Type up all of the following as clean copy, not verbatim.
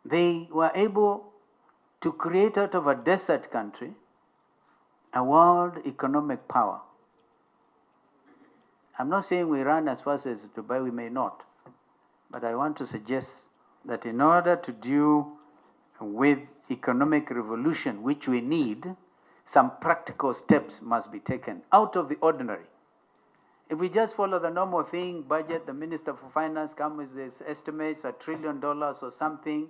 they were able to create out of a desert country a world economic power. I'm not saying we run as fast as Dubai, we may not. But I want to suggest that in order to deal with economic revolution, which we need, some practical steps must be taken out of the ordinary. If we just follow the normal thing, budget, the Minister for Finance comes with his estimates, $1 trillion or something,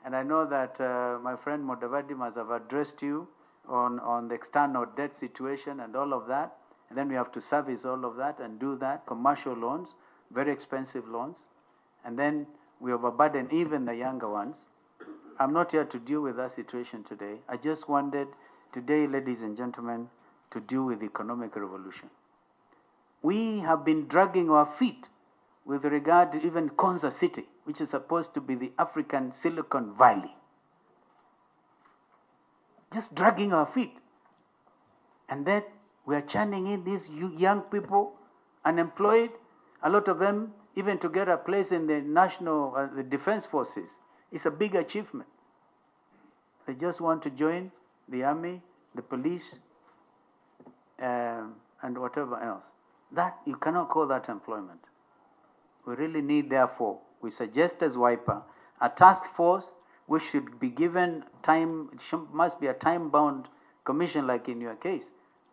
and I know that my friend Modavadi must have addressed you on the external debt situation and all of that, and then we have to service all of that and do that, commercial loans, very expensive loans, and then we overburden even the younger ones. I'm not here to deal with that situation today. I just wanted today, ladies and gentlemen, to deal with economic revolution. We have been dragging our feet with regard to even Konza City, which is supposed to be the African Silicon Valley. Just dragging our feet. And then we are churning in these young people, unemployed, a lot of them, even to get a place in the national the defense forces. It's a big achievement. They just want to join the army, the police, and whatever else. That, you cannot call that employment. We really need, therefore, we suggest as WIPA, a task force which should be given time, must be a time-bound commission like in your case,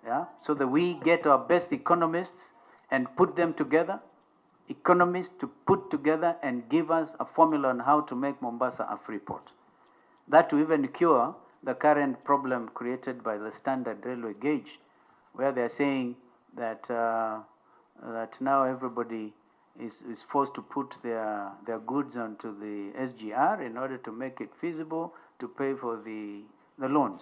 yeah, so that we get our best economists and put them together, economists to put together and give us a formula on how to make Mombasa a free port. That to even cure the current problem created by the standard railway gauge, where they're saying that that now everybody is forced to put their goods onto the SGR in order to make it feasible to pay for the loans.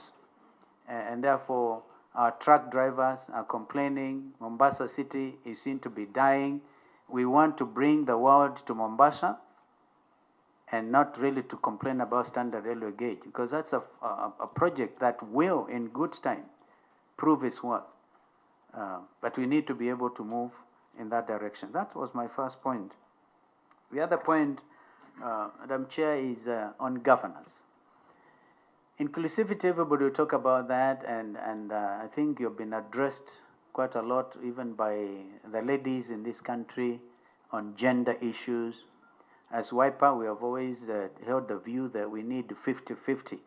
And therefore, our truck drivers are complaining. Mombasa City is seen to be dying. We want to bring the world to Mombasa and not really to complain about standard railway gauge, because that's a project that will, in good time, prove its worth. But we need to be able to move in that direction. That was my first point. The other point, Madam Chair, is on governance. Inclusivity, everybody will talk about that, and I think you've been addressed quite a lot, even by the ladies in this country, on gender issues. As WIPA, we have always held the view that we need 50-50.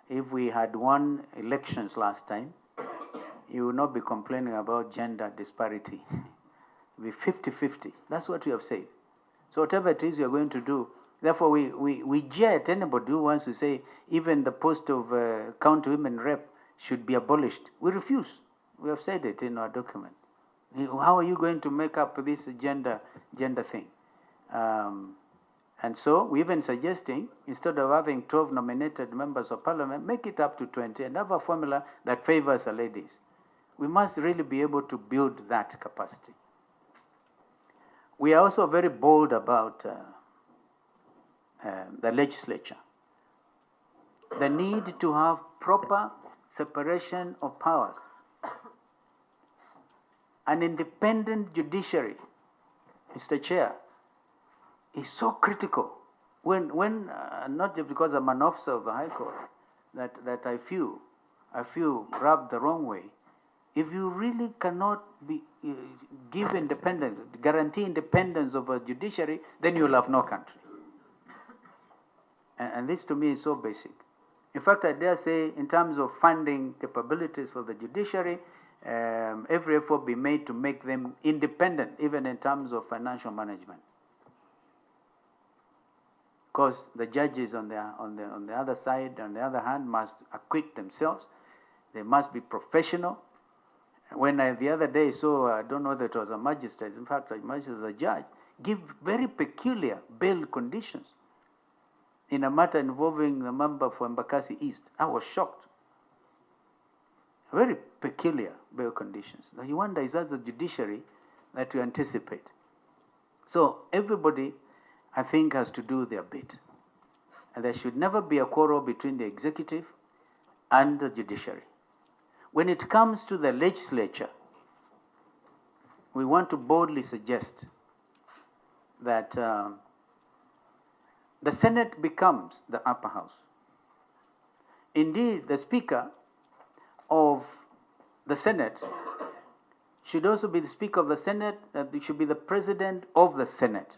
If we had won elections last time, you will not be complaining about gender disparity. It will be 50-50. That's what we have said. So whatever it is you're going to do, therefore we jeer at anybody who wants to say even the post of county women rep should be abolished. We refuse. We have said it in our document. How are you going to make up this gender thing? And so we're even suggesting, instead of having 12 nominated members of parliament, make it up to 20 and have a formula that favors the ladies. We must really be able to build that capacity. We are also very bold about the legislature. The need to have proper separation of powers. An independent judiciary, Mr. Chair, is so critical. When not just because I'm an officer of the High Court, that I feel rubbed the wrong way. If you really cannot give independence, guarantee independence of a judiciary, then you'll have no country. And this to me is so basic. In fact, I dare say, in terms of funding capabilities for the judiciary, every effort be made to make them independent, even in terms of financial management. Because the judges on the other side, on the other hand, must acquit themselves. They must be professional. When the other day saw, I don't know whether it was a magistrate, in fact, a magistrate was a judge, give very peculiar bail conditions in a matter involving the member for Embakasi East. I was shocked. Very peculiar bail conditions. Now you wonder, is that the judiciary that you anticipate? So everybody, I think, has to do their bit. And there should never be a quarrel between the executive and the judiciary. When it comes to the legislature, we want to boldly suggest that the Senate becomes the upper house. Indeed, the Speaker of the Senate should also be the Speaker of the Senate, should be the President of the Senate.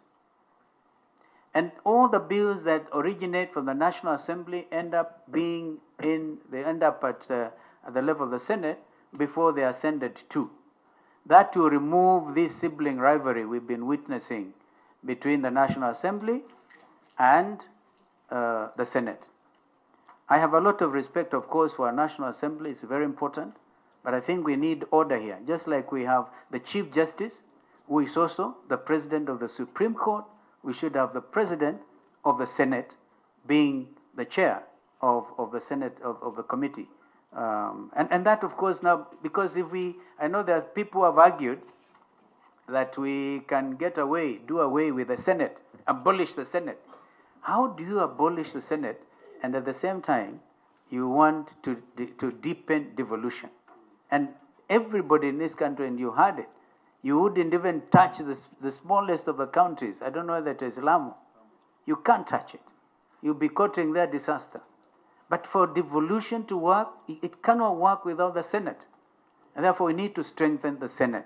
And all the bills that originate from the National Assembly end up at the level of the Senate before they are sent to. That to remove this sibling rivalry we've been witnessing between the National Assembly and the Senate. I have a lot of respect, of course, for our National Assembly. It's very important. But I think we need order here. Just like we have the Chief Justice, who is also the President of the Supreme Court, we should have the President of the Senate being the chair of the Senate, of the committee. And that, of course, now, because I know that people have argued that we can do away with the Senate, abolish the Senate. How do you abolish the Senate and at the same time you want to deepen devolution? And everybody in this country, and you heard it, you wouldn't even touch the smallest of the counties. I don't know whether it is Lamu. You can't touch it. You'll be courting their disaster. But for devolution to work, it cannot work without the Senate. And therefore, we need to strengthen the Senate.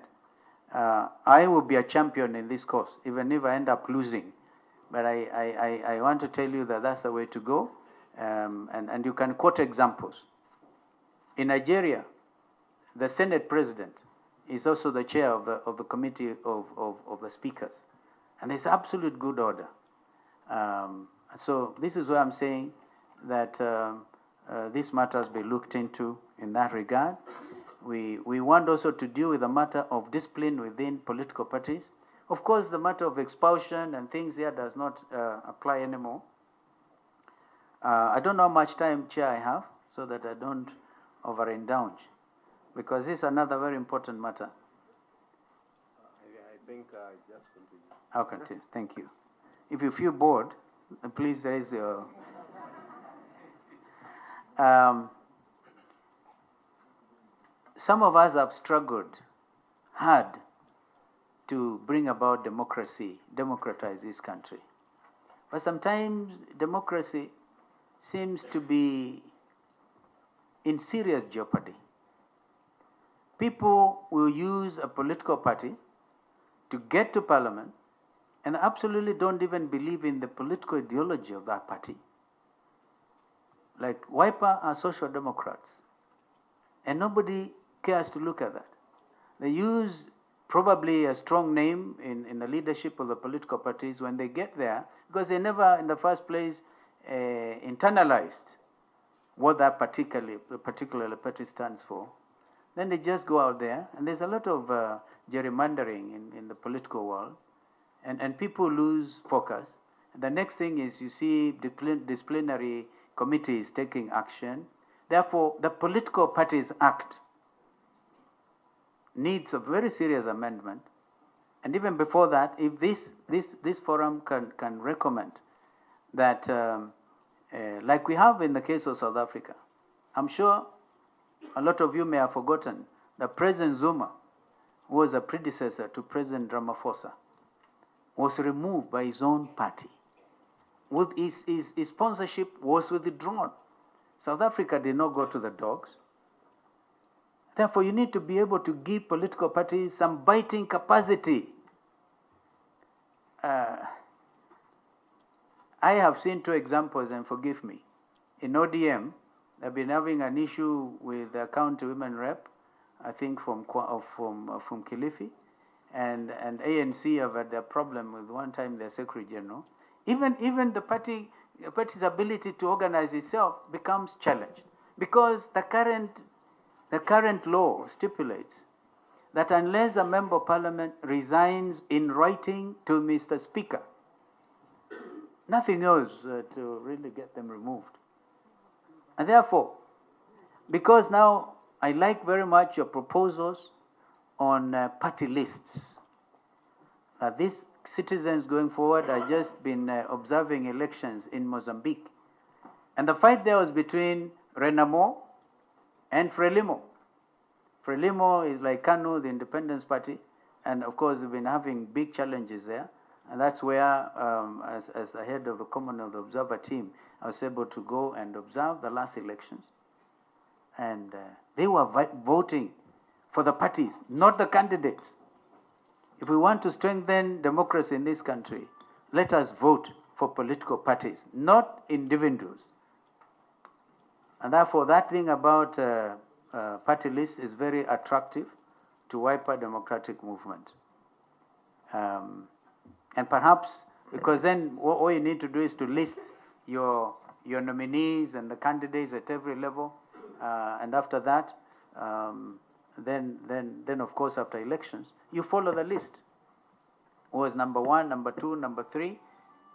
I will be a champion in this cause, even if I end up losing. But I want to tell you that that's the way to go. And you can quote examples. In Nigeria, the Senate President is also the chair of the committee of the speakers. And it's absolute good order. So this is why I'm saying that these matters be looked into in that regard. We want also to deal with the matter of discipline within political parties. Of course, the matter of expulsion and things here does not apply anymore. I don't know how much time, Chair, I have, so that I don't overindulge, because this is another very important matter. I think just continue. I'll continue. Thank you. If you feel bored, please raise your... some of us have struggled hard to bring about democratize this country. But sometimes democracy seems to be in serious jeopardy. People will use a political party to get to parliament and absolutely don't even believe in the political ideology of that party. Like Wiper are social democrats, and nobody cares to look at that. They use probably a strong name in the leadership of the political parties when they get there, because they never in the first place internalized what that particular party stands for. Then they just go out there, and there's a lot of gerrymandering in the political world, and people lose focus. And the next thing is you see disciplinary committees taking action. Therefore, the Political Parties Act needs a very serious amendment. And even before that, if this forum can recommend that, like we have in the case of South Africa, I'm sure a lot of you may have forgotten that President Zuma, who was a predecessor to President Ramaphosa, was removed by his own party. With his sponsorship was withdrawn. South Africa did not go to the dogs. Therefore, you need to be able to give political parties some biting capacity. I have seen two examples, and forgive me. In ODM, they've been having an issue with the county women rep, I think from Kilifi, and ANC have had a problem with one time their Secretary General. Even the party's ability to organize itself becomes challenged, because the current law stipulates that unless a member of parliament resigns in writing to Mr. Speaker, nothing else to really get them removed. And therefore, because now I like very much your proposals on party lists, these citizens going forward, I've just been observing elections in Mozambique. And the fight there was between Renamo and Frelimo. Frelimo is like Kanu, the Independence Party, and of course they've been having big challenges there. And that's where, as the head of the Commonwealth Observer team, I was able to go and observe the last elections. And they were voting for the parties, not the candidates. If we want to strengthen democracy in this country, let us vote for political parties, not individuals. And therefore, that thing about party lists is very attractive to Wiper Democratic Movement. And perhaps, because then all you need to do is to list your nominees and the candidates at every level, and after that, then of course after elections, you follow the list. Who is number 1, number 2, number 3?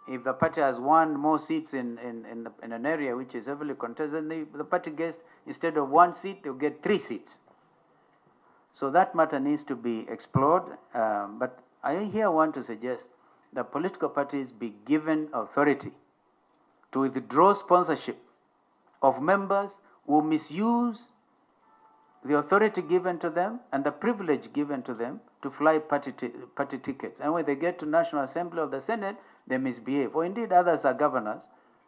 If the party has won more seats in an area which is heavily contested, the party gets, instead of 1 seat, they'll get 3 seats. So that matter needs to be explored. But I here want to suggest that political parties be given authority to withdraw sponsorship of members who misuse the authority given to them and the privilege given to them to fly party tickets. And when they get to National Assembly or the Senate, they misbehave. Or indeed, others are governors,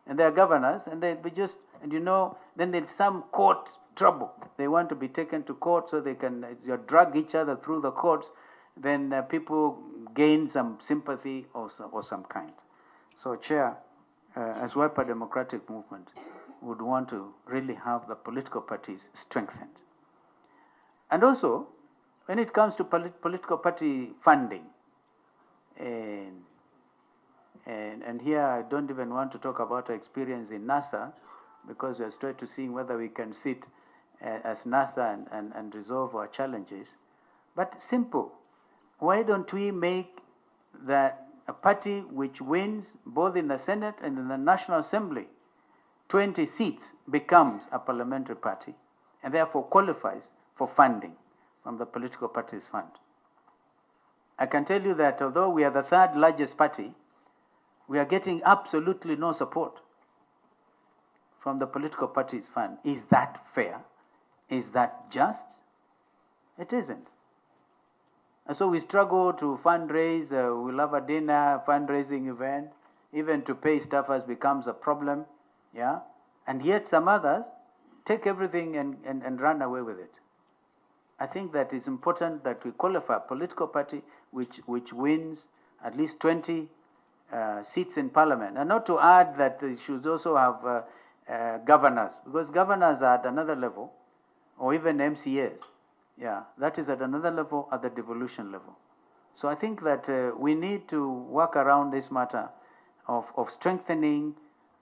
and they are governors, and they just, and you know, then there's some court trouble. They want to be taken to court so they can drag each other through the courts. Then people gain some sympathy or some kind. So, Chair, as Wiper Democratic Movement, would want to really have the political parties strengthened. And also, when it comes to political party funding, and here I don't even want to talk about our experience in NASA, because we're straight to seeing whether we can sit as NASA and resolve our challenges. But simple, why don't we make that a party which wins both in the Senate and in the National Assembly 20 seats becomes a parliamentary party and therefore qualifies for funding from the political parties fund? I can tell you that although we are the 3rd largest party, we are getting absolutely no support from the political parties fund. Is that fair? Is that just? It isn't. And so we struggle to fundraise. We'll have a dinner, fundraising event. Even to pay staffers becomes a problem. Yeah? And yet some others take everything and run away with it. I think that it's important that we qualify a political party which wins at least 20 seats in parliament. And not to add that it should also have governors, because governors are at another level, or even MCAs. Yeah, that is at another level, at the devolution level. So I think that we need to work around this matter of strengthening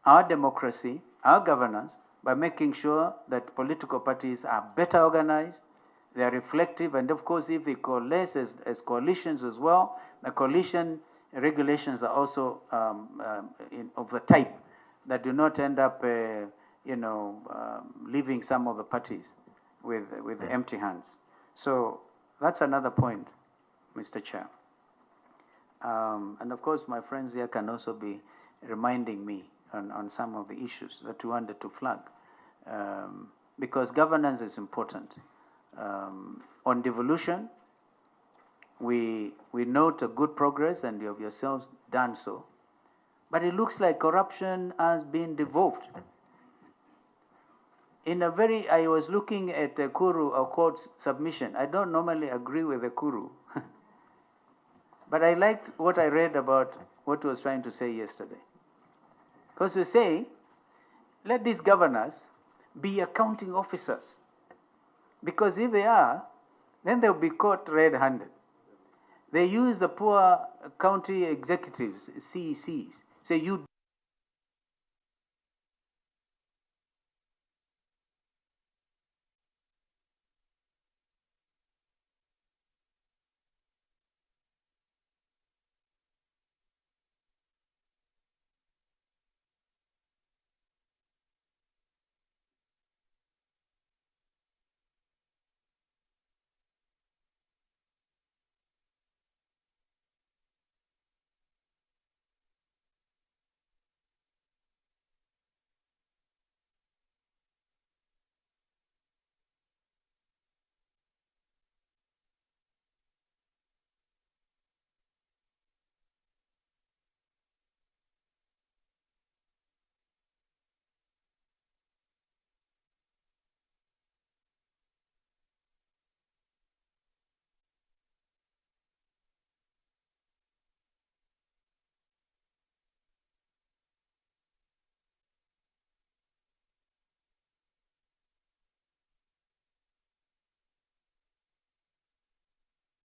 our democracy, our governance, by making sure that political parties are better organized, they are reflective, and of course if they coalesce as coalitions as well, the coalition regulations are also of the type that do not end up leaving some of the parties with empty hands. So that's another point, Mr. Chair. And of course, my friends here can also be reminding me on some of the issues that we wanted to flag, because governance is important. On devolution, we note a good progress, and you have yourselves done so, but it looks like corruption has been devolved. I was looking at Kuru, our court's submission. I don't normally agree with the Kuru, but I liked what I read about what he was trying to say yesterday. Because we say, let these governors be accounting officers. Because if they are, then they'll be caught red-handed. They use the poor county executives, CECs, say, you